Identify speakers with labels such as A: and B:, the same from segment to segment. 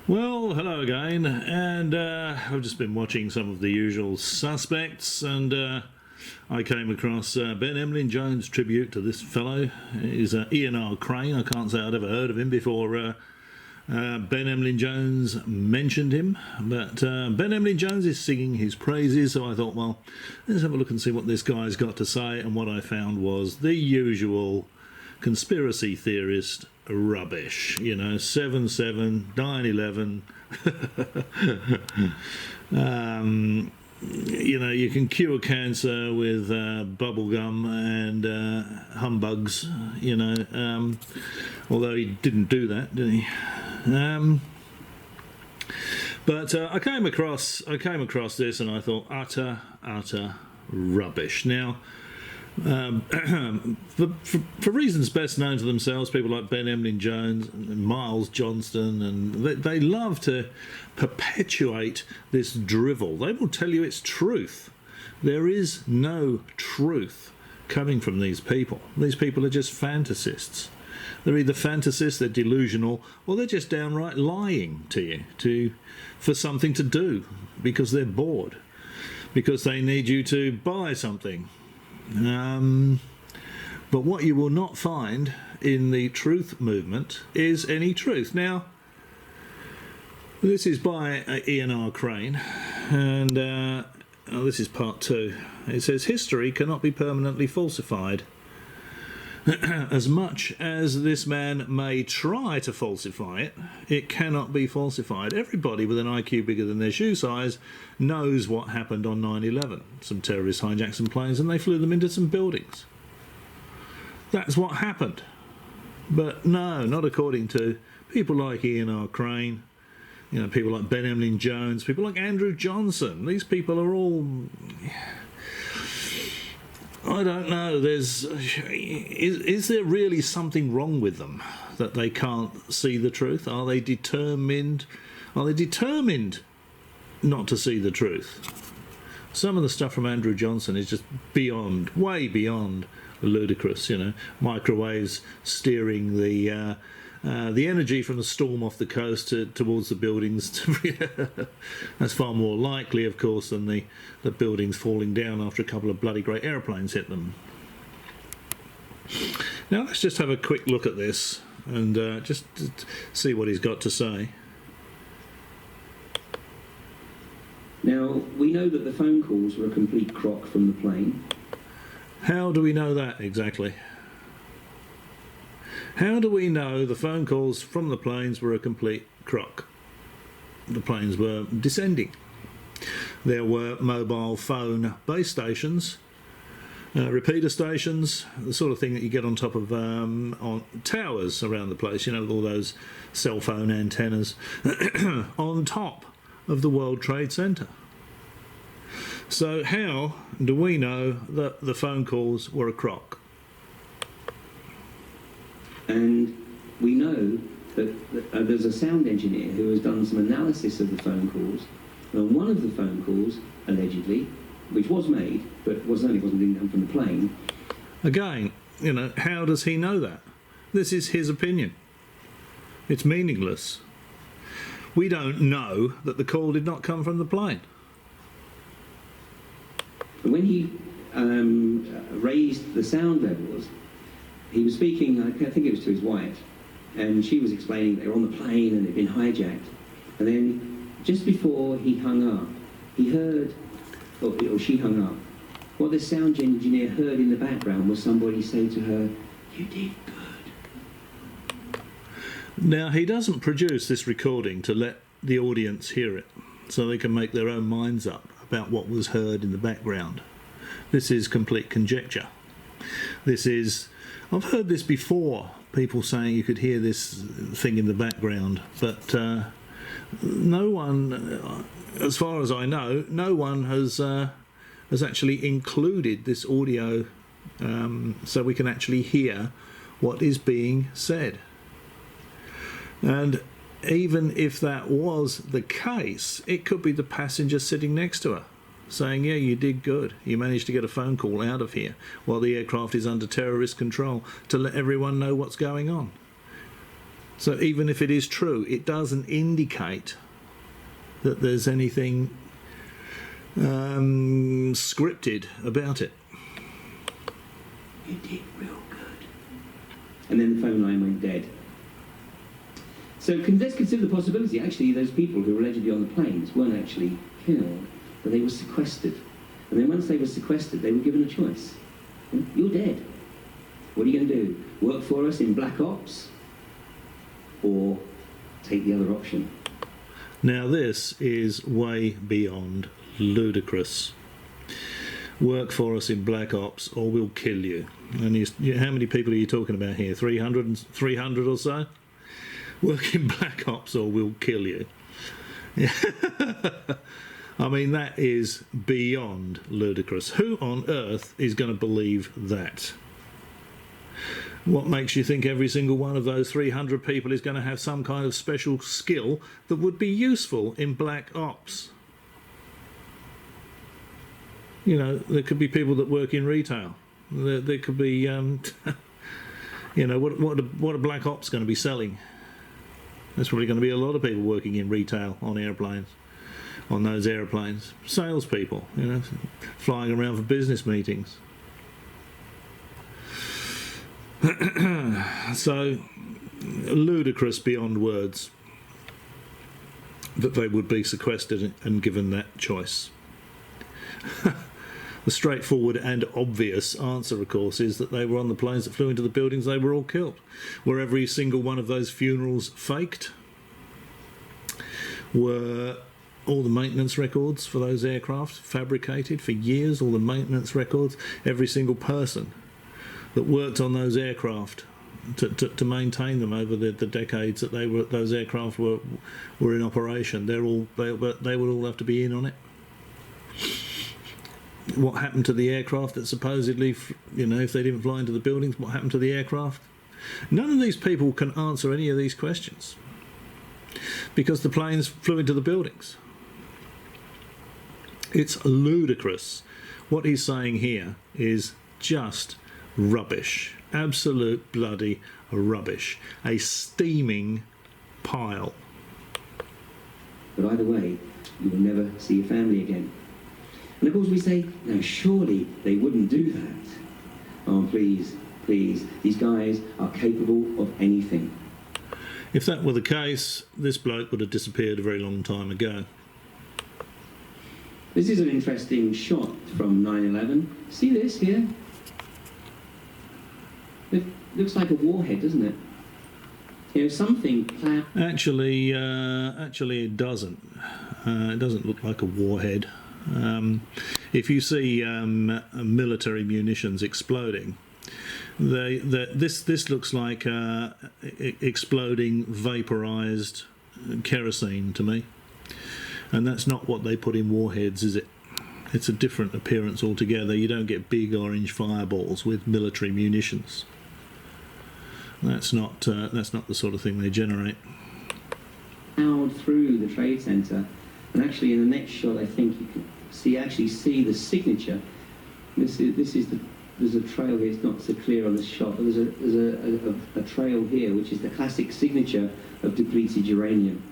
A: Well, hello again, and I've just been watching some of the usual suspects, and I came across Ben Emlyn Jones' tribute to this fellow. He's Ian R. Crane. I can't say I'd ever heard of him before Ben Emlyn Jones mentioned him, but Ben Emlyn Jones is singing his praises, so I thought, well, let's have a look and see what this guy's got to say, and what I found was the usual conspiracy theorist rubbish, you know, 7/7, 9/11. You know, you can cure cancer with bubblegum and humbugs, you know, although he didn't do that, did he? But I came across this and I thought utter rubbish. Now, for reasons best known to themselves, people like Ben Emlyn Jones and Miles Johnston, and they love to perpetuate this drivel. They will tell you it's truth. There is no truth coming from these people. These people are just fantasists. They're either fantasists, they're delusional, or they're just downright lying to you for something to do, because they're bored, because they need you to buy something. But what you will not find in the truth movement is any truth. Now, this is by Ian R. Crane, and this is part 2. It says, history cannot be permanently falsified. As much as this man may try to falsify it, it cannot be falsified. Everybody with an IQ bigger than their shoe size knows what happened on 9/11. Some terrorists hijacked some planes and they flew them into some buildings. That's what happened. But no, not according to people like Ian R. Crane, you know, people like Ben Emlyn Jones, people like Andrew Johnson. These people are all... I don't know, is there really something wrong with them that they can't see the truth? Are they determined not to see the truth? Some of the stuff from Andrew Johnson is just beyond, way beyond ludicrous, you know. Microwaves steering the energy from the storm off the coast towards the buildings. That's far more likely, of course, than the buildings falling down after a couple of bloody great aeroplanes hit them. Now let's just have a quick look at this and just see what he's got to say.
B: Now, we know that the phone calls were a complete crock from the plane.
A: How do we know that exactly? How do we know the phone calls from the planes were a complete crock? The planes were descending. There were mobile phone base stations, repeater stations, the sort of thing that you get on top of on towers around the place, you know, with all those cell phone antennas on top of the World Trade Center. So how do we know that the phone calls were a crock?
B: And we know that there's a sound engineer who has done some analysis of the phone calls. And on one of the phone calls, allegedly, which was made, but wasn't being done from the plane.
A: Again, you know, how does he know that? This is his opinion. It's meaningless. We don't know that the call did not come from the plane.
B: And when he raised the sound levels, he was speaking, I think it was to his wife, and she was explaining they were on the plane and they'd been hijacked. And then, just before he hung up, he heard, or she hung up, what the sound engineer heard in the background was somebody say to her, "You did good."
A: Now, he doesn't produce this recording to let the audience hear it, so they can make their own minds up about what was heard in the background. This is complete conjecture. This is... I've heard this before, people saying you could hear this thing in the background, but no one, as far as I know, no one has actually included this audio so we can actually hear what is being said. And even if that was the case, it could be the passenger sitting next to her saying, yeah, you did good. You managed to get a phone call out of here while the aircraft is under terrorist control, to let everyone know what's going on. So even if it is true, it doesn't indicate that there's anything scripted about it.
B: You did real good. And then the phone line went dead. So let's consider the possibility, actually, those people who were allegedly on the planes weren't actually killed, but they were sequestered. And then once they were sequestered, they were given a choice. You're dead. What are you going to do? Work for us in Black Ops? Or take the other option?
A: Now this is way beyond ludicrous. Work for us in Black Ops or we'll kill you. And how many people are you talking about here? 300 or so? Work in Black Ops or we'll kill you. I mean, that is beyond ludicrous. Who on earth is going to believe that? What makes you think every single one of those 300 people is going to have some kind of special skill that would be useful in Black Ops? You know, there could be people that work in retail. There could be, you know, what are Black Ops going to be selling? There's probably going to be a lot of people working in retail on airplanes, on those airplanes. Salespeople, you know, flying around for business meetings. So ludicrous beyond words that they would be sequestered and given that choice. The straightforward and obvious answer, of course, is that they were on the planes that flew into the buildings. They were all killed. Were every single one of those funerals faked? Were all the maintenance records for those aircraft fabricated for years? All the maintenance records, every single person that worked on those aircraft to maintain them over the decades that those aircraft were in operation. They would all have to be in on it. What happened to the aircraft that supposedly, you know, if they didn't fly into the buildings, what happened to the aircraft? None of these people can answer any of these questions because the planes flew into the buildings. It's ludicrous. What he's saying here is just rubbish. Absolute bloody rubbish. A steaming pile.
B: But either way, you will never see your family again. And of course we say, no, surely they wouldn't do that. Oh, please, please, these guys are capable of anything.
A: If that were the case, this bloke would have disappeared a very long time ago.
B: This is an interesting shot from 9/11. See this here? It looks like a warhead, doesn't it? You know, something...
A: Actually, it doesn't. It doesn't look like a warhead. If you see military munitions exploding, this looks like exploding vaporized kerosene to me, and that's not what they put in warheads, is it? It's a different appearance altogether. You don't get big orange fireballs with military munitions. That's not the sort of thing they generate.
B: Plowed through the trade centre, and actually in the next shot, I think you can see the signature. There's a trail here. It's not so clear on this shot, but there's a trail here, which is the classic signature of depleted uranium.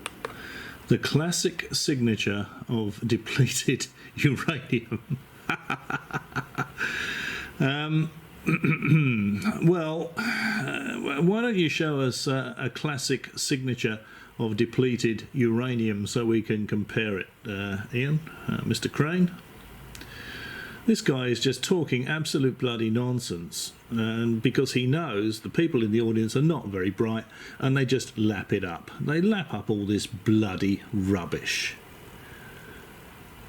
A: The classic signature of depleted uranium. Well, why don't you show us a classic signature of depleted uranium so we can compare it, Ian, Mr. Crane? This guy is just talking absolute bloody nonsense, and because he knows the people in the audience are not very bright, and they just lap it up. They lap up all this bloody rubbish.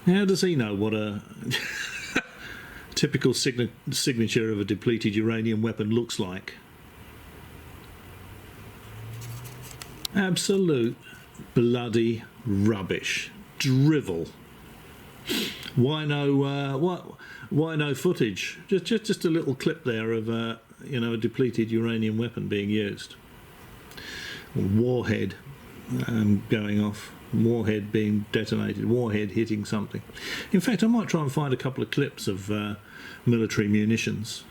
A: How does he know what a typical signature of a depleted uranium weapon looks like? Absolute bloody rubbish. Drivel. Why no footage? Just a little clip there of a depleted uranium weapon being used. Warhead going off. Warhead being detonated. Warhead hitting something. In fact, I might try and find a couple of clips of military munitions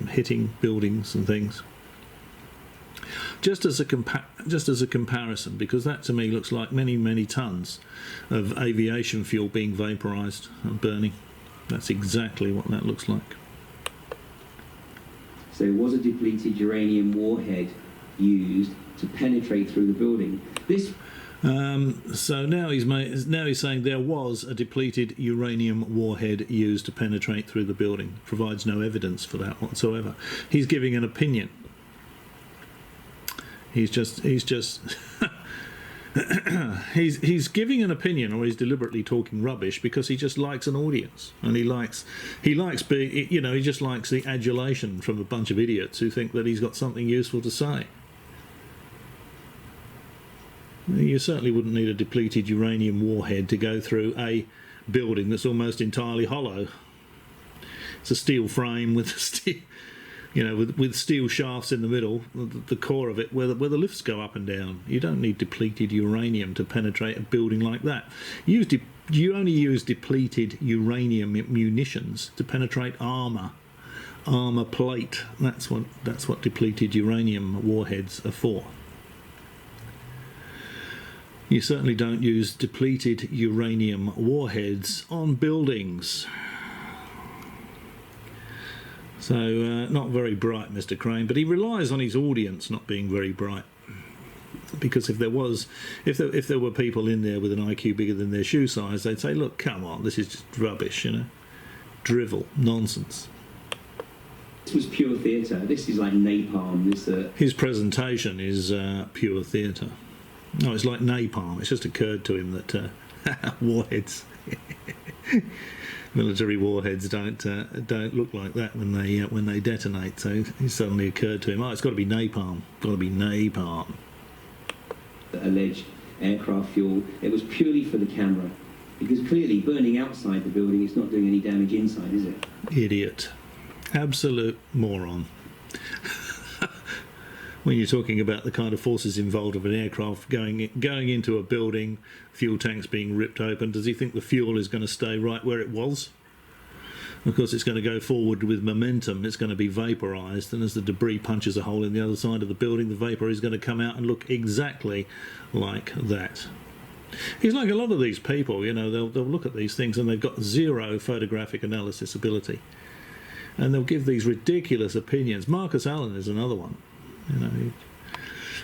A: hitting buildings and things. Just as a comparison, because that to me looks like many tons of aviation fuel being vaporised and burning. That's exactly what that looks like.
B: So was a depleted uranium warhead used to penetrate through the building? This.
A: So now he's saying there was a depleted uranium warhead used to penetrate through the building. Provides no evidence for that whatsoever. He's giving an opinion. He's giving an opinion, or he's deliberately talking rubbish because he just likes an audience, and he likes being, you know, he just likes the adulation from a bunch of idiots who think that he's got something useful to say. You certainly wouldn't need a depleted uranium warhead to go through a building that's almost entirely hollow. It's a steel frame with steel, you know, with steel shafts in the middle, the core of it, where the lifts go up and down. You don't need depleted uranium to penetrate a building like that. You only use depleted uranium munitions to penetrate armour plate. That's what depleted uranium warheads are for. You certainly don't use depleted uranium warheads on buildings. So not very bright, Mr. Crane, but he relies on his audience not being very bright. Because if there were people in there with an IQ bigger than their shoe size, they'd say, look, come on, this is just rubbish, you know, drivel, nonsense.
B: This was pure theatre. This is like napalm.
A: His presentation is pure theatre. No, it's like napalm. It's just occurred to him that warheads, military warheads, don't look like that when they detonate. So it suddenly occurred to him, oh, it's got to be napalm. Got to be napalm.
B: Alleged aircraft fuel. It was purely for the camera, because clearly burning outside the building is not doing any damage inside, is it?
A: Idiot, absolute moron. When you're talking about the kind of forces involved of an aircraft going into a building, fuel tanks being ripped open, does he think the fuel is going to stay right where it was? Of course, it's going to go forward with momentum. It's going to be vaporised, and as the debris punches a hole in the other side of the building, the vapour is going to come out and look exactly like that. He's like a lot of these people, you know, they'll look at these things and they've got zero photographic analysis ability. And they'll give these ridiculous opinions. Marcus Allen is another one. You know, he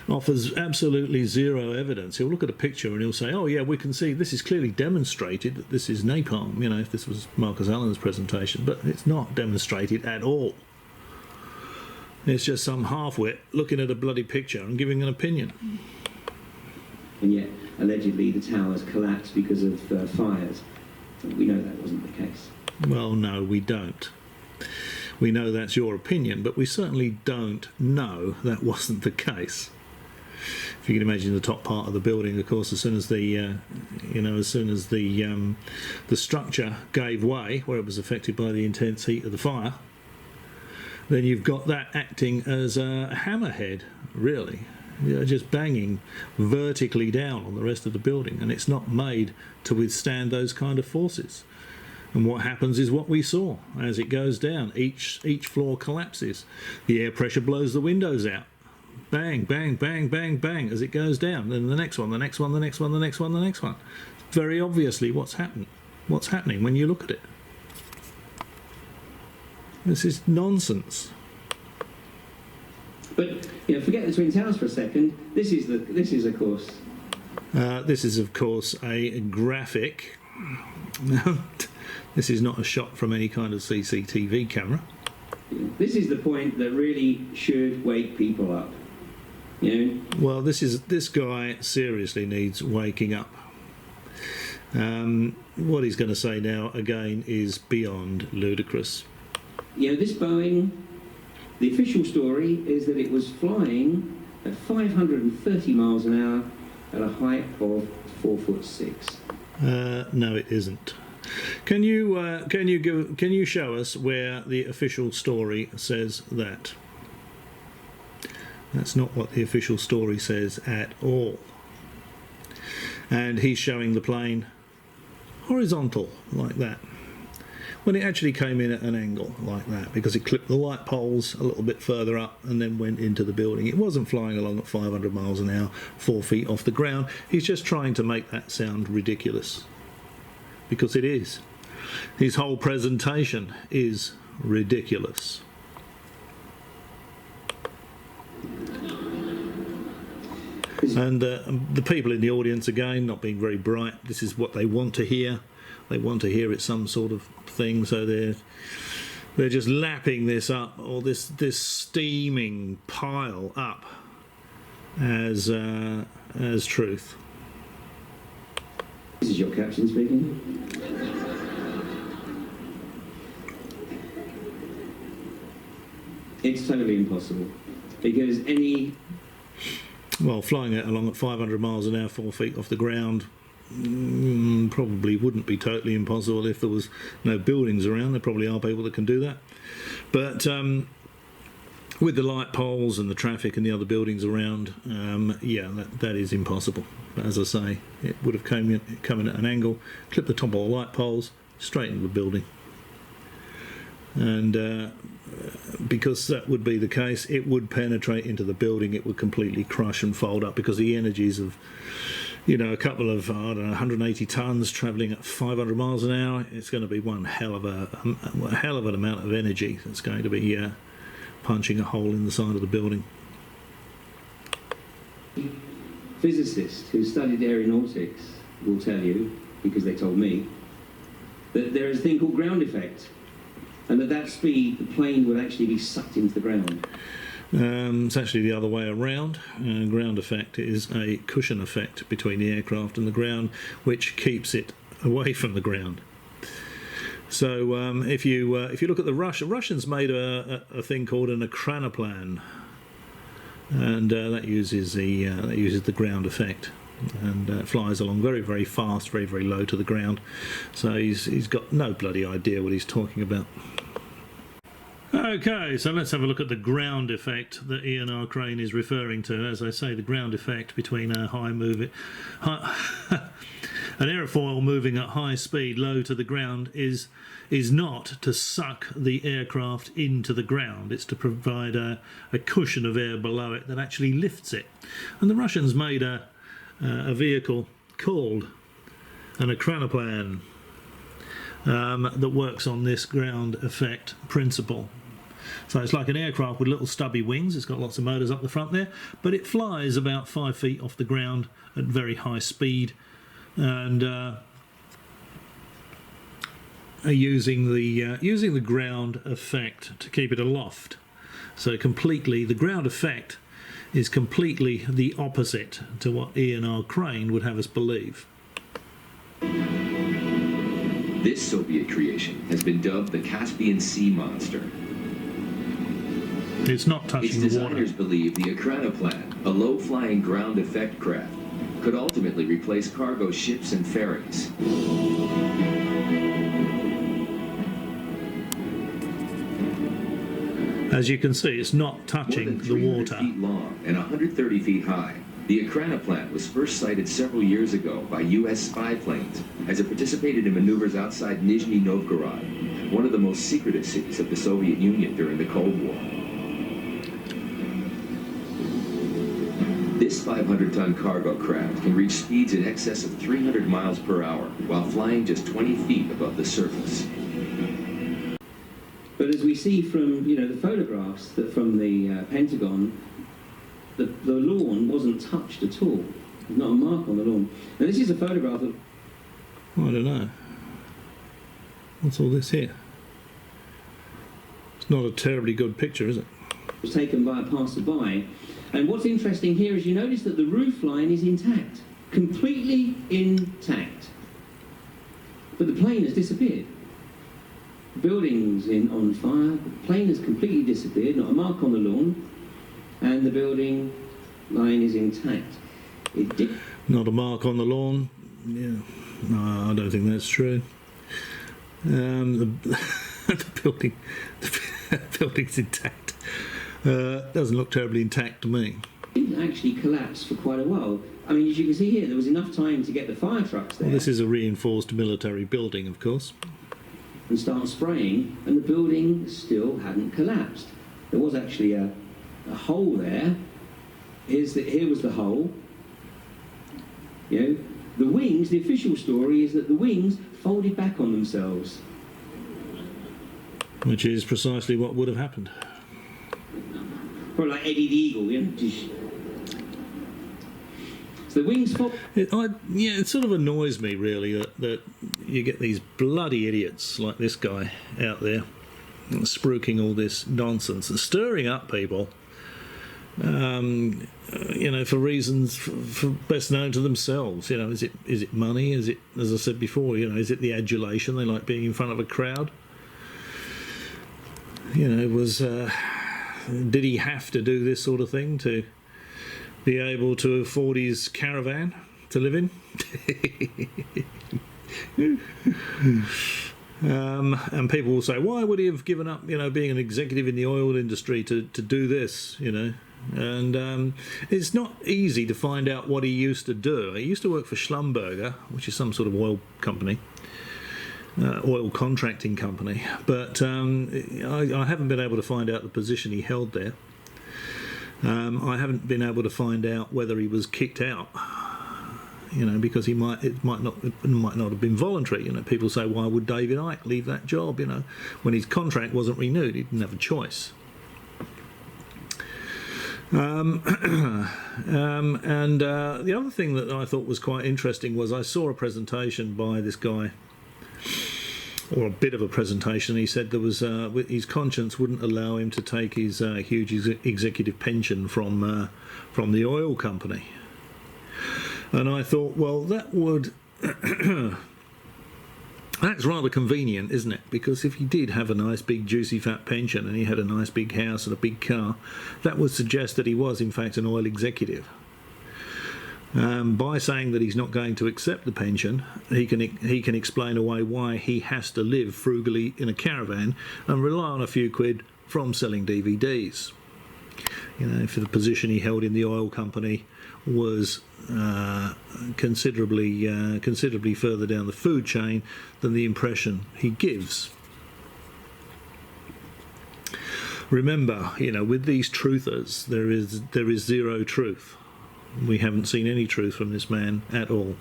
A: offers absolutely zero evidence. He'll look at a picture and he'll say, oh yeah, we can see this is clearly demonstrated that this is napalm, you know, if this was Marcus Allen's presentation, but it's not demonstrated at all. It's just some half-wit looking at a bloody picture and giving an opinion.
B: And yet, allegedly, the towers collapsed because of fires. We know that wasn't the case.
A: Well, no, we don't. We know that's your opinion, but we certainly don't know that wasn't the case. If you can imagine the top part of the building, of course, as soon as the structure gave way, where it was affected by the intense heat of the fire, then you've got that acting as a hammerhead, really. You're just banging vertically down on the rest of the building, and it's not made to withstand those kind of forces. And what happens is what we saw. As it goes down, each floor collapses. The air pressure blows the windows out. Bang, bang, bang, bang, bang, as it goes down. Then the next one, the next one, the next one, the next one, the next one. Very obviously what's happening when you look at it. This is nonsense.
B: But you know, forget the Twin Towers for a second. This is of course a graphic. This is not a shot from any kind of CCTV camera. This is the point that really should wake people up. You know?
A: Well, this guy seriously needs waking up. What he's going to say now again is beyond ludicrous.
B: You know, this Boeing, the official story is that it was flying at 530 miles an hour at a height of 4'6".
A: No, it isn't. Can you show us where the official story says that? That's not what the official story says at all. And he's showing the plane horizontal like that, when it actually came in at an angle like that, because it clipped the light poles a little bit further up and then went into the building. It wasn't flying along at 500 miles an hour, 4 feet off the ground. He's just trying to make that sound ridiculous, because it is. His whole presentation is ridiculous. And the people in the audience, again, not being very bright, this is what they want to hear. They want to hear it's some sort of thing, so they're just lapping this up, or this steaming pile up as truth.
B: This is your captain speaking. It's totally impossible, because any...
A: Well, flying it along at 500 miles an hour, 4 feet off the ground, probably wouldn't be totally impossible if there was no buildings around. There probably are people that can do that. But with the light poles and the traffic and the other buildings around, yeah, that is impossible. But as I say, it would have come in at an angle, clipped the top of the light poles, straight into the building. And because that would be the case, it would penetrate into the building, it would completely crush and fold up, because the energies of, you know, a couple of, I don't know, 180 tons travelling at 500 miles an hour, it's going to be one hell of an amount of energy that's going to be punching a hole in the side of the building.
B: Physicists who studied aeronautics will tell you, because they told me, that there is a thing called ground effect, and at that speed the plane would actually be sucked into the ground.
A: It's actually the other way around. Ground effect is a cushion effect between the aircraft and the ground, which keeps it away from the ground. So if you look at the Russians made a thing called an ekranoplan, and that uses the ground effect, and flies along very, very fast, very, very low to the ground. So he's got no bloody idea what he's talking about. Okay, so let's have a look at the ground effect that Ian R. Crane is referring to. As I say, the ground effect between an aerofoil moving at high speed low to the ground is not to suck the aircraft into the ground. It's to provide a cushion of air below it that actually lifts it. And the Russians made a vehicle called an ekranoplan that works on this ground effect principle. So it's like an aircraft with little stubby wings. It's got lots of motors up the front there, but it flies about 5 feet off the ground at very high speed, and using the ground effect to keep it aloft. So completely, the ground effect is completely the opposite to what Ian R. Crane would have us believe.
C: This Soviet creation has been dubbed the Caspian Sea Monster.
A: It's not touching
C: its
A: the water.
C: designers believe the ekranoplan, a low-flying ground effect craft, could ultimately replace cargo ships and ferries.
A: As you can see, it's not touching the water.
C: 300 feet long and 130 feet high, the ekranoplan was first sighted several years ago by U.S. spy planes as it participated in maneuvers outside Nizhny Novgorod, one of the most secretive cities of the Soviet Union during the Cold War. This 500-ton cargo craft can reach speeds in excess of 300 miles per hour while flying just 20 feet above the surface.
B: But as we see from, you know, the photographs that from the Pentagon, the lawn wasn't touched at all. There's not a mark on the lawn. Now this is a photograph of...
A: I don't know. What's all this here? It's not a terribly good picture, is it?
B: It was taken by a passerby. And what's interesting here is you notice that the roof line is intact, completely intact. But the plane has disappeared. The building's on fire, the plane has completely disappeared, not a mark on the lawn, and the building line is intact.
A: Not a mark on the lawn? Yeah, no, I don't think that's true. The building's intact. Doesn't look terribly intact to me.
B: It didn't actually collapse for quite a while. I mean, as you can see here, there was enough time to get the fire trucks there.
A: Well, this is a reinforced military building, of course.
B: and start spraying, and the building still hadn't collapsed. There was actually a hole there. Here was the hole. You know, the wings, the official story is that the wings folded back on themselves.
A: Which is precisely what would have happened.
B: Probably like Eddie the Eagle, you know. So the wings fold.
A: It sort of annoys me, really, that you get these bloody idiots like this guy out there spruiking all this nonsense and stirring up people, for reasons for best known to themselves. You know, is it money? Is it, as I said before, is it the adulation? They like being in front of a crowd. Did he have to do this sort of thing to be able to afford his caravan to live in? And people will say, why would he have given up, being an executive in the oil industry to do this, And it's not easy to find out what he used to do. He used to work for Schlumberger, which is some sort of oil company. Oil contracting company, but I haven't been able to find out the position he held there. I haven't been able to find out whether he was kicked out, because it might not have been voluntary. People say, why would David Icke leave that job? When his contract wasn't renewed, he didn't have a choice. And the other thing that I thought was quite interesting was I saw a presentation by this guy, or a bit of a presentation. He said there was his conscience wouldn't allow him to take his huge executive pension from the oil company. And I thought, well, that would that's rather convenient, isn't it? Because if he did have a nice big juicy fat pension and he had a nice big house and a big car, that would suggest that he was in fact an oil executive. By saying that he's not going to accept the pension, he can explain away why he has to live frugally in a caravan and rely on a few quid from selling DVDs. If the position he held in the oil company was considerably further down the food chain than the impression he gives. Remember, with these truthers, there is zero truth. We haven't seen any truth from this man at all.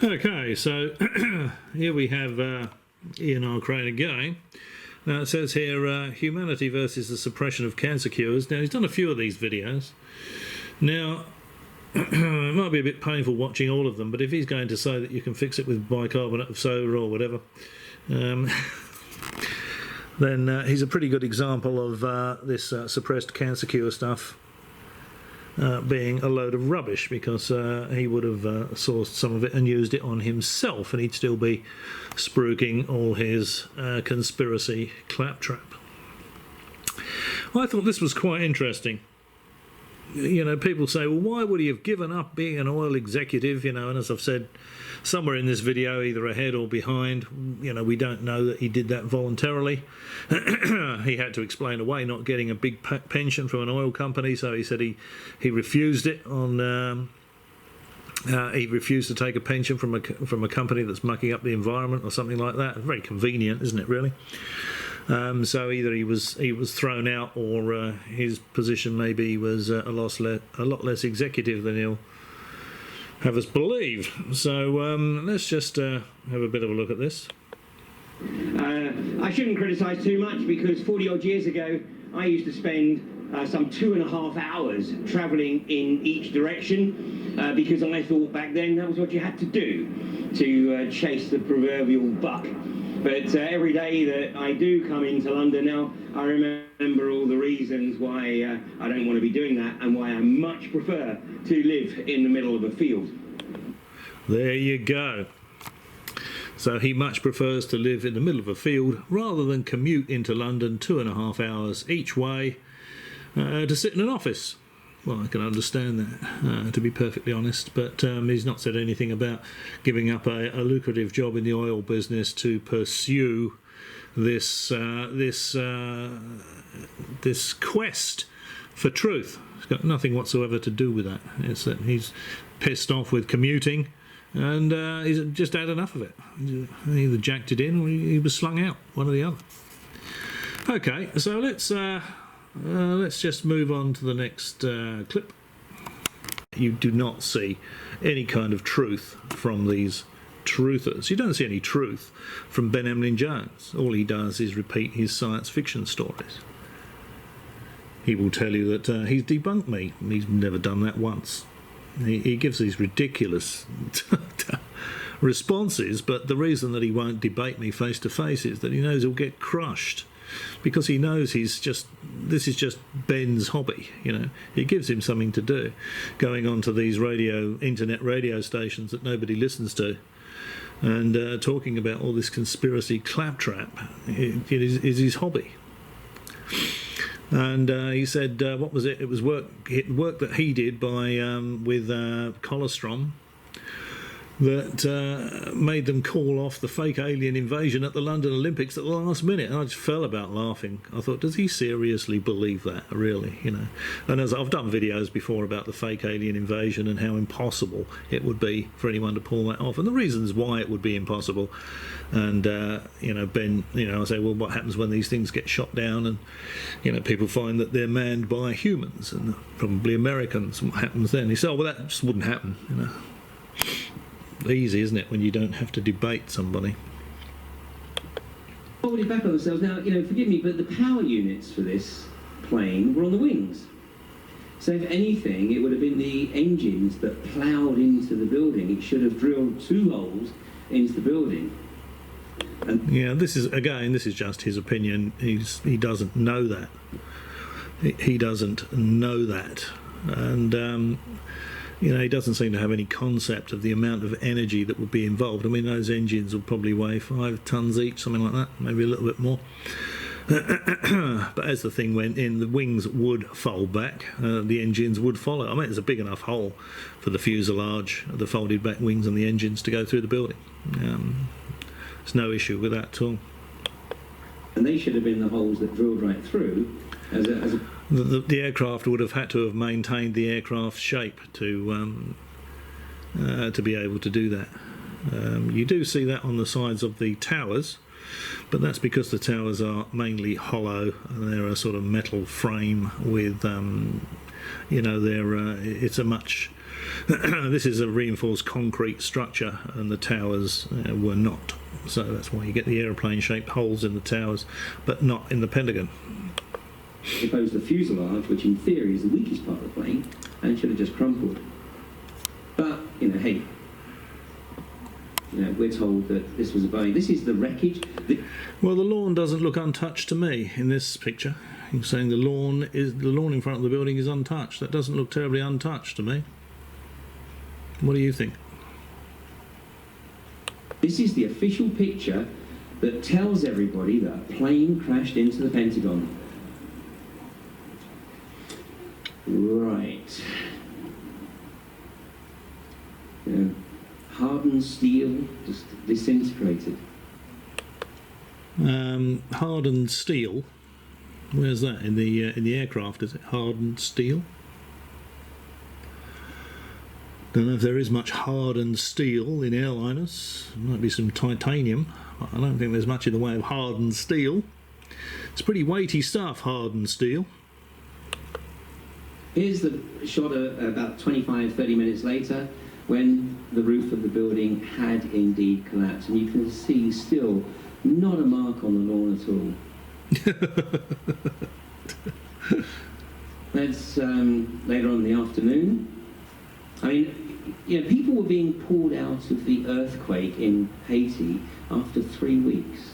A: Okay, so here we have Ian R. Crane again. Now it says here, humanity versus the suppression of cancer cures. Now he's done a few of these videos. Now, it might be a bit painful watching all of them, but if he's going to say that you can fix it with bicarbonate of soda or whatever, then he's a pretty good example of this suppressed cancer cure stuff being a load of rubbish, because he would have sourced some of it and used it on himself, and he'd still be spruiking all his conspiracy claptrap. I thought this was quite interesting. People say, well, why would he have given up being an oil executive? And as I've said somewhere in this video, either ahead or behind, we don't know that he did that voluntarily. He had to explain away not getting a big pension from an oil company, so he said he refused it on. He refused to take a pension from a company that's mucking up the environment or something like that. Very convenient, isn't it? Really. So either he was thrown out, or his position maybe was a lot less executive than he'll have us believe. So let's just have a bit of a look at this.
B: I shouldn't criticise too much, because 40 odd years ago I used to spend some 2.5 hours travelling in each direction, because I thought back then that was what you had to do to chase the proverbial buck. But every day that I do come into London now, I remember all the reasons why I don't want to be doing that, and why I much prefer to live in the middle of a field.
A: There you go. So he much prefers to live in the middle of a field rather than commute into London 2.5 hours each way to sit in an office. Well, I can understand that, to be perfectly honest, but he's not said anything about giving up a lucrative job in the oil business to pursue this quest for truth. It's got nothing whatsoever to do with that. It's that he's pissed off with commuting and he's just had enough of it. He either jacked it in or he was slung out, one or the other. Okay, so let's just move on to the next clip. You do not see any kind of truth from these truthers. You don't see any truth from Ben Emlyn Jones. All he does is repeat his science fiction stories. He will tell you that he's debunked me. He's never done that once. He gives these ridiculous responses, but the reason that he won't debate me face to face is that he knows he'll get crushed, because he knows this is just Ben's hobby. It gives him something to do, going on to these internet radio stations that nobody listens to, and talking about all this conspiracy claptrap. It is his hobby. And he said, what was it? It was work that he did with Colostrum that made them call off the fake alien invasion at the London Olympics at the last minute. And I just fell about laughing. I thought, does he seriously believe that, really? And as I've done videos before about the fake alien invasion and how impossible it would be for anyone to pull that off, and the reasons why it would be impossible. And Ben, I say, well, what happens when these things get shot down and people find that they're manned by humans and probably Americans? What happens then? He said, oh, well, that just wouldn't happen. Easy, isn't it, when you don't have to debate somebody?
B: Holding back on themselves now. Forgive me, but the power units for this plane were on the wings. So if anything, it would have been the engines that ploughed into the building. It should have drilled 2 holes into the building.
A: Yeah, this is just his opinion. He doesn't know that. He doesn't know that, and he doesn't seem to have any concept of the amount of energy that would be involved. I mean, those engines will probably weigh 5 tons each, something like that, maybe a little bit more. But as the thing went in, the wings would fold back, the engines would follow. I mean, it's a big enough hole for the fuselage, the folded back wings and the engines to go through the building. There's no issue with that at all.
B: And they should have been the holes that drilled right through as a
A: The aircraft would have had to have maintained the aircraft shape to be able to do that. You do see that on the sides of the towers, but that's because the towers are mainly hollow and they're a sort of metal frame with, it's a much. This is a reinforced concrete structure, and the towers were not. So that's why you get the aeroplane-shaped holes in the towers, but not in the Pentagon.
B: Opposed to the fuselage, which in theory is the weakest part of the plane, and should have just crumpled. But, hey, we're told that this was a Boeing. This is the wreckage.
A: Well, the lawn doesn't look untouched to me in this picture. You're saying the lawn in front of the building is untouched. That doesn't look terribly untouched to me. What do you think?
B: This is the official picture that tells everybody that a plane crashed into the Pentagon. Right. Hardened steel, just disintegrated.
A: Hardened steel. Where's that in the aircraft? Is it hardened steel? Don't know if there is much hardened steel in airliners. There might be some titanium. I don't think there's much in the way of hardened steel. It's pretty weighty stuff, hardened steel.
B: Here's the shot about 25-30 minutes later, when the roof of the building had indeed collapsed, and you can see still not a mark on the lawn at all. That's later on in the afternoon. I mean, people were being pulled out of the earthquake in Haiti after 3 weeks.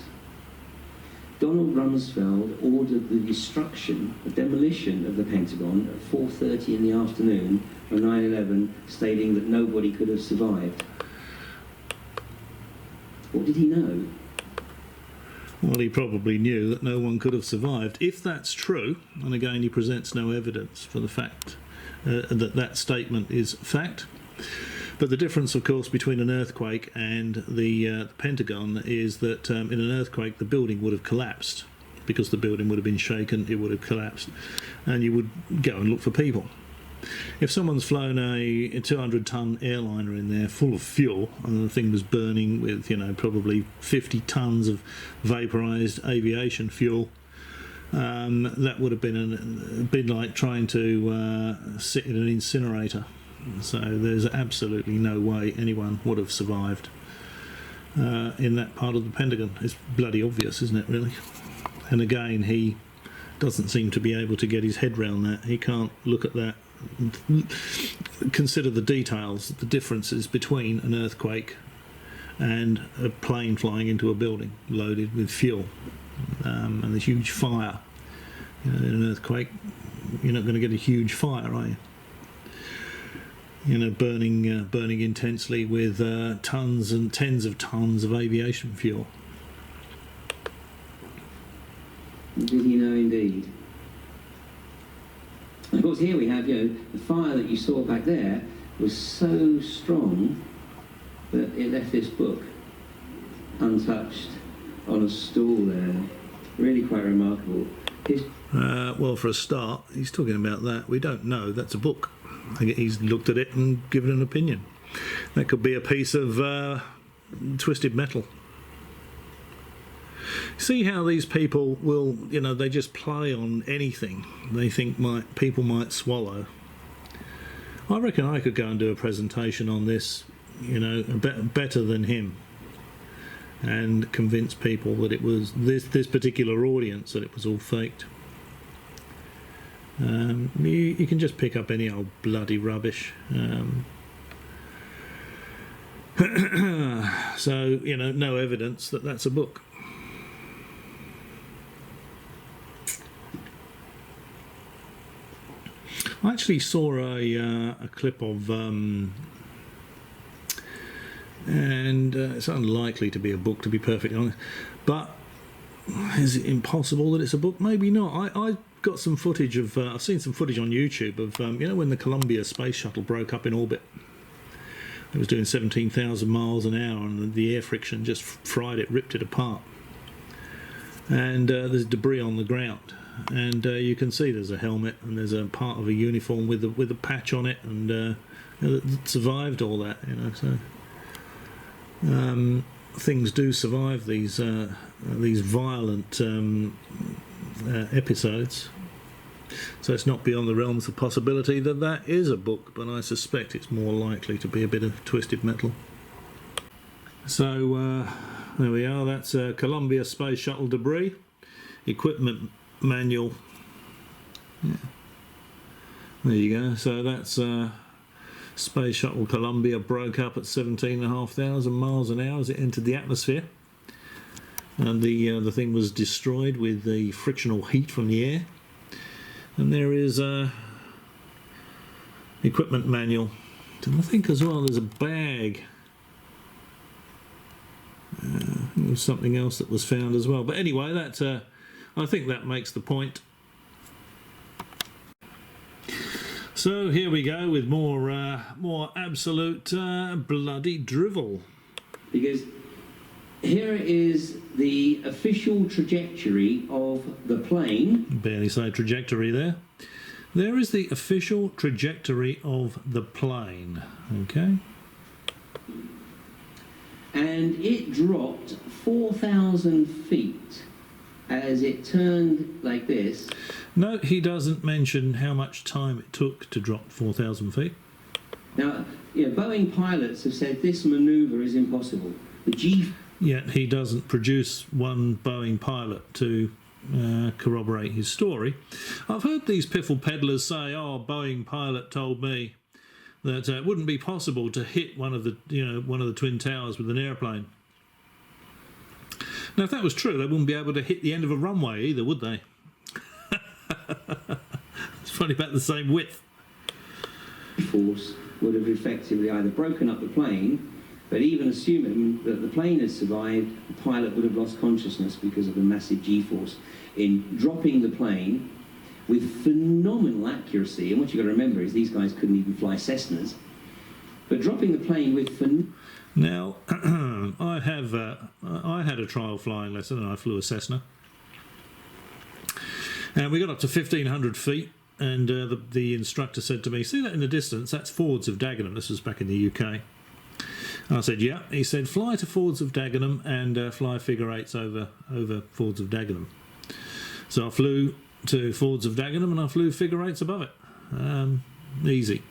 B: Donald Rumsfeld ordered the demolition of the Pentagon at 4:30 in the afternoon on 9/11, stating that nobody could have survived. What did he know?
A: Well, he probably knew that no one could have survived. If that's true, and again he presents no evidence for the fact that statement is fact. But the difference, of course, between an earthquake and the Pentagon is that in an earthquake the building would have collapsed, because the building would have been shaken, it would have collapsed, and you would go and look for people. If someone's flown a 200-ton airliner in there full of fuel, and the thing was burning with, probably 50 tons of vaporized aviation fuel, that would have been like trying to sit in an incinerator. So there's absolutely no way anyone would have survived in that part of the Pentagon. It's bloody obvious, isn't it, really? And again, he doesn't seem to be able to get his head round that. He can't look at that, consider the details, the differences between an earthquake and a plane flying into a building loaded with fuel, and the huge fire. In an earthquake, you're not going to get a huge fire, are you? Burning intensely with tons and tens of tons of aviation fuel.
B: Did he know indeed? And of course, here we have, the fire that you saw back there was so strong that it left this book untouched on a stool there. Really quite remarkable.
A: Well, for a start, he's talking about that. We don't know. That's a book. He's looked at it and given an opinion. That could be a piece of twisted metal. See how these people will, they just play on anything they think people might swallow. I reckon I could go and do a presentation on this, better than him, and convince people that it was this particular audience, that it was all faked. You can just pick up any old bloody rubbish. So, no evidence that that's a book. I actually saw a clip of, and it's unlikely to be a book, to be perfectly honest, but is it impossible that it's a book? Maybe not. I got some footage of, I've seen some footage on YouTube of, when the Columbia space shuttle broke up in orbit. It was doing 17,000 miles an hour, and the air friction just fried it, ripped it apart. And there's debris on the ground. And you can see there's a helmet and there's a part of a uniform with a patch on it, and it survived all that. So things do survive these violent episodes. So it's not beyond the realms of possibility that that is a book, but I suspect it's more likely to be a bit of twisted metal. So there we are. That's Columbia Space Shuttle debris, equipment manual. Yeah. There you go. So that's Space Shuttle Columbia broke up at 17,500 miles an hour as it entered the atmosphere, and the thing was destroyed with the frictional heat from the air. And there is a equipment manual. And I think as well there's a bag. There's something else that was found as well. But anyway, that I think that makes the point. So here we go with more absolute bloody drivel.
B: Because here is the official trajectory of the plane.
A: Barely say trajectory there. There is the official trajectory of the plane. Okay.
B: And it dropped 4,000 feet as it turned like this.
A: No, he doesn't mention how much time it took to drop 4,000 feet.
B: Now, Boeing pilots have said this manoeuvre is impossible.
A: Yet he doesn't produce one Boeing pilot to corroborate his story. I've heard these Piffle peddlers say, "Oh, Boeing pilot told me that it wouldn't be possible to hit one of the twin towers with an airplane." Now, if that was true, they wouldn't be able to hit the end of a runway either, would they? It's probably about the same width.
B: Force would have effectively either broken up the plane, but even assuming that the plane had survived, the pilot would have lost consciousness because of the massive G-force in dropping the plane with phenomenal accuracy. And what you've got to remember is these guys couldn't even fly Cessnas, but dropping the plane with
A: Now, I had a trial flying lesson and I flew a Cessna. And we got up to 1,500 feet and the instructor said to me, "See that in the distance? That's Fords of Dagenham." This was back in the UK. I said, "Yeah." He said, "Fly to Fords of Dagenham and fly figure eights over Fords of Dagenham." So I flew to Fords of Dagenham and I flew figure eights above it. Easy.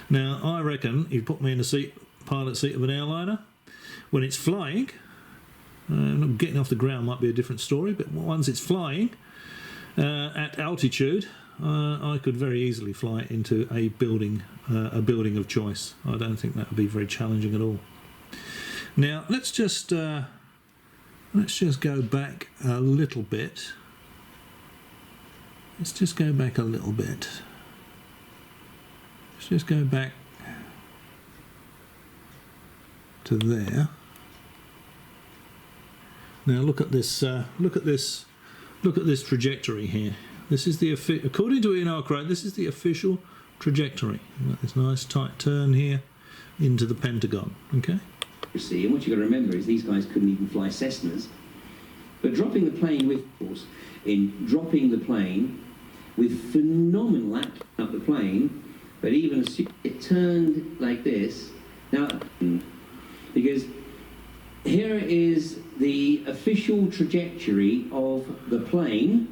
A: Now, I reckon you put me in the pilot seat of an airliner, when it's flying, getting off the ground might be a different story, but once it's flying at altitude, I could very easily fly into a building of choice. I don't think that would be very challenging at all. Now, let's just go back a little bit. Let's just go back a little bit. Let's just go back to there. Now look at this. Look at this trajectory here. This is according to Ian Crane, this is the official trajectory. You've got this nice tight turn here into the Pentagon. Okay.
B: And what you've got to remember is these guys couldn't even fly Cessnas, but dropping the plane with force, dropping the plane with phenomenal action up the plane, but even as it turned like this. Now, because here is the official trajectory of the plane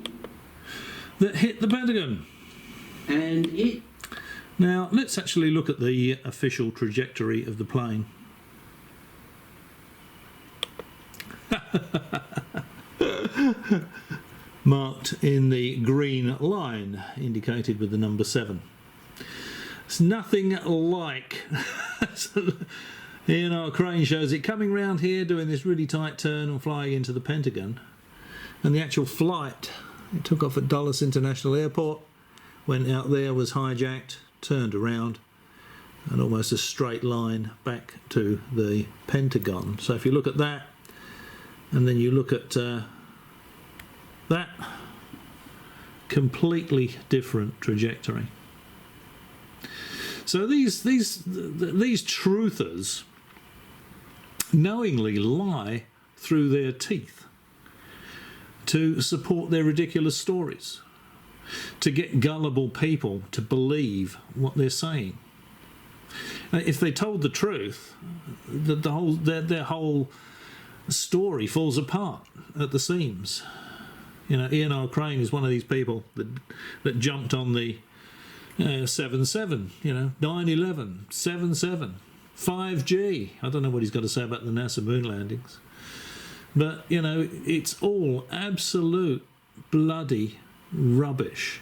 A: that hit the Pentagon.
B: And it...
A: Now, let's actually look at the official trajectory of the plane. Marked in the green line, indicated with the number 7. It's nothing like... Ian R. Crane shows it coming round here, doing this really tight turn and flying into the Pentagon. And the actual flight, it took off at Dulles International Airport, went out there, was hijacked, turned around, and almost a straight line back to the Pentagon. So if you look at that, and then you look at that, completely different trajectory. So these truthers knowingly lie through their teeth to support their ridiculous stories, to get gullible people to believe what they're saying. If they told the truth, their whole story falls apart at the seams. You know, Ian R. Crane is one of these people that jumped on the 7-7, you know, 9/11, 7-7, 5G. I don't know what he's got to say about the NASA moon landings. But, you know, it's all absolute bloody rubbish.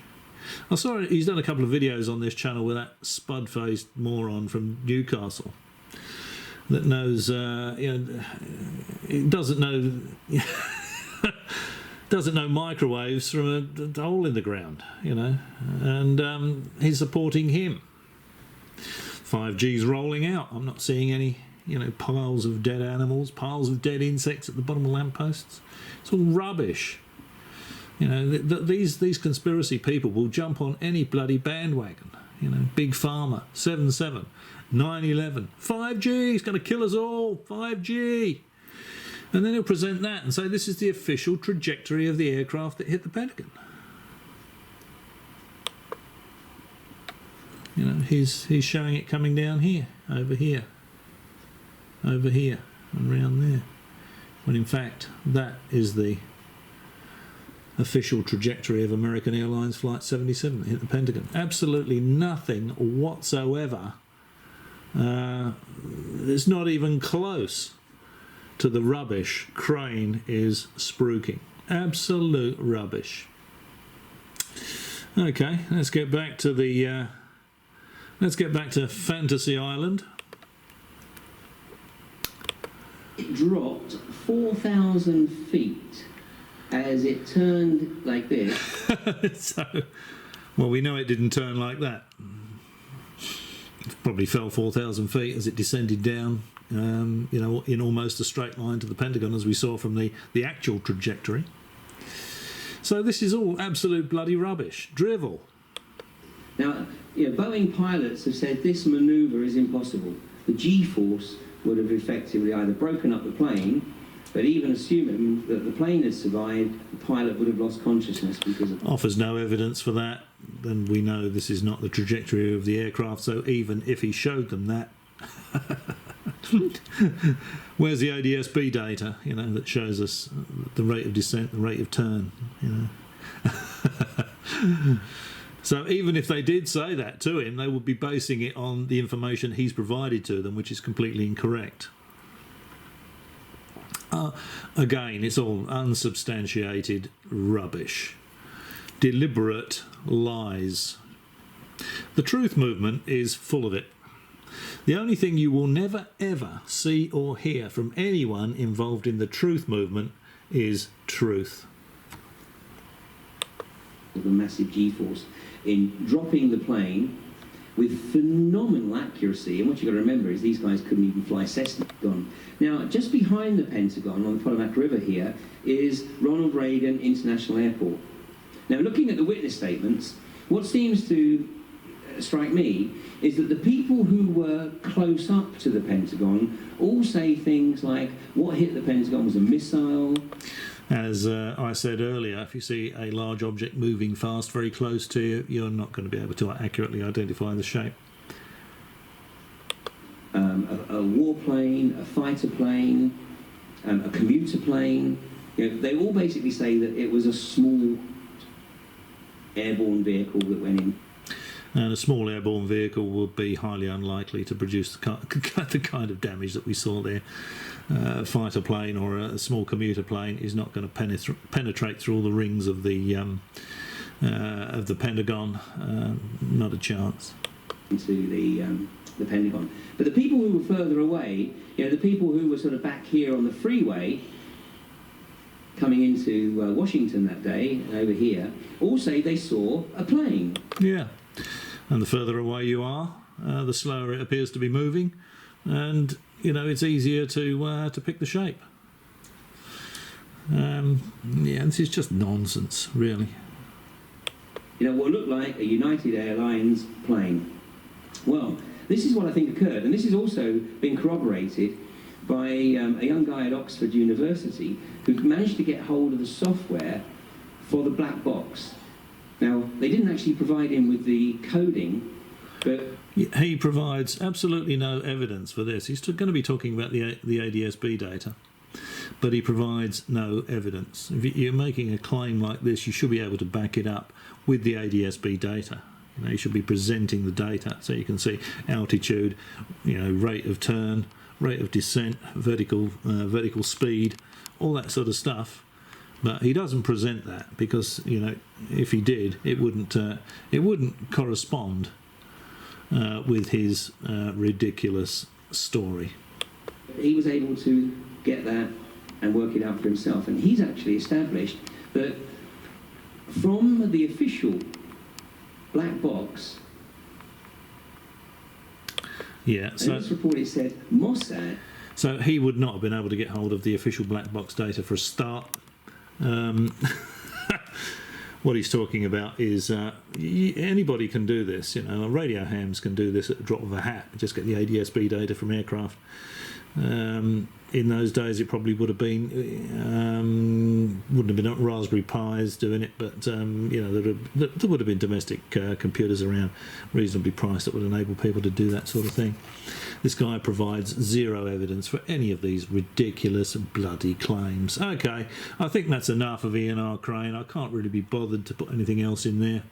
A: I saw he's done a couple of videos on this channel with that spud-faced moron from Newcastle that knows, you know, it doesn't know... doesn't know microwaves from a hole in the ground, you know, and he's supporting him. 5G's rolling out. I'm not seeing any, you know, piles of dead animals, piles of dead insects at the bottom of lampposts. It's all rubbish. You know, these conspiracy people will jump on any bloody bandwagon. You know, Big Pharma, 7-7, 9/11, 5G is going to kill us all, 5G. And then he'll present that and say this is the official trajectory of the aircraft that hit the Pentagon. You know, he's showing it coming down here, over here, and round there. When in fact, that is the official trajectory of American Airlines Flight 77 that hit the Pentagon. Absolutely nothing whatsoever. It's not even close to the rubbish Crane is spruiking. Absolute rubbish. Okay, let's get back to the Fantasy Island.
B: It dropped 4,000 feet as it turned like this.
A: So, well, we know it didn't turn like that. It probably fell 4,000 feet as it descended down. You know, in almost a straight line to the Pentagon, as we saw from the actual trajectory. So this is all absolute bloody rubbish, drivel.
B: Now, you know, Boeing pilots have said this manoeuvre is impossible. The G-force would have effectively either broken up the plane But even assuming that the plane had survived, the pilot would have lost consciousness because of...
A: Offers no evidence for that, then we know this is not the trajectory of the aircraft, so even if he showed them that, where's the ADS-B data, you know, that shows us the rate of descent, the rate of turn, you know? So even if they did say that to him, they would be basing it on the information he's provided to them, which is completely incorrect. Again, it's all unsubstantiated rubbish. Deliberate lies. The truth movement is full of it. The only thing you will never ever see or hear from anyone involved in the truth movement is truth.
B: The massive G-force in dropping the plane with phenomenal accuracy. And what you've got to remember is these guys couldn't even fly Cessna. Now, just behind the Pentagon on the Potomac River here is Ronald Reagan International Airport. Now, looking at the witness statements, what seems to strike me is that the people who were close up to the Pentagon all say things like, what hit the Pentagon was a missile.
A: As I said earlier, if you see a large object moving fast very close to you, you're not going to be able to accurately identify the shape.
B: A warplane, a fighter plane, a commuter plane, you know, they all basically say that it was a small airborne vehicle that went in.
A: And a small airborne vehicle would be highly unlikely to produce the kind of damage that we saw there. A fighter plane or a small commuter plane is not going to penetrate through all the rings of the Pentagon. Not a chance.
B: Into the Pentagon. But the people who were further away, you know, the people who were sort of back here on the freeway coming into Washington that day, over here, all say they saw a plane.
A: Yeah. And the further away you are, the slower it appears to be moving, and you know it's easier to pick the shape. Yeah, this is just nonsense, really.
B: You know, what looked like a United Airlines plane. Well, this is what I think occurred, and this has also been corroborated by a young guy at Oxford University who managed to get hold of the software for the black box. Now, they didn't actually provide him with the coding, but...
A: He provides absolutely no evidence for this. He's going to be talking about the ADS-B data, but he provides no evidence. If you're making a claim like this, you should be able to back it up with the ADS-B data. You know, you should be presenting the data so you can see altitude, you know, rate of turn, rate of descent, vertical speed, all that sort of stuff. But he doesn't present that because, you know, if he did, it wouldn't correspond with his ridiculous story.
B: He was able to get that and work it out for himself, and he's actually established that from the official black box.
A: Yeah. So
B: in this report it said Mossad. So
A: he would not have been able to get hold of the official black box data for a start. What he's talking about is anybody can do this, you know, radio hams can do this at the drop of a hat, just get the ADS-B data from aircraft. In those days it probably would have been, wouldn't have been Raspberry Pis doing it, but you know, there would have been domestic computers around reasonably priced that would enable people to do that sort of thing. This guy provides zero evidence for any of these ridiculous bloody claims. Okay, I think that's enough of E&R Crane. I can't really be bothered to put anything else in there.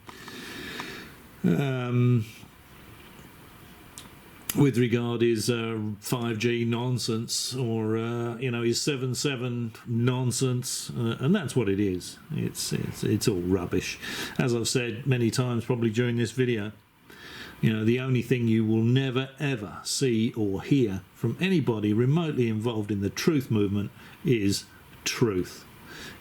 A: With regard his 5G nonsense or you know, his 7.7 nonsense, and that's what it is. It's all rubbish. As I've said many times probably during this video, you know, the only thing you will never ever see or hear from anybody remotely involved in the truth movement is truth.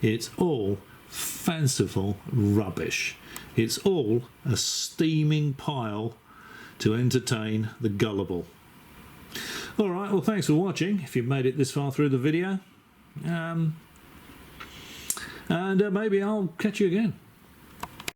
A: It's all fanciful rubbish. It's all a steaming pile to entertain the gullible. Alright, well, thanks for watching if you've made it this far through the video. And maybe I'll catch you again.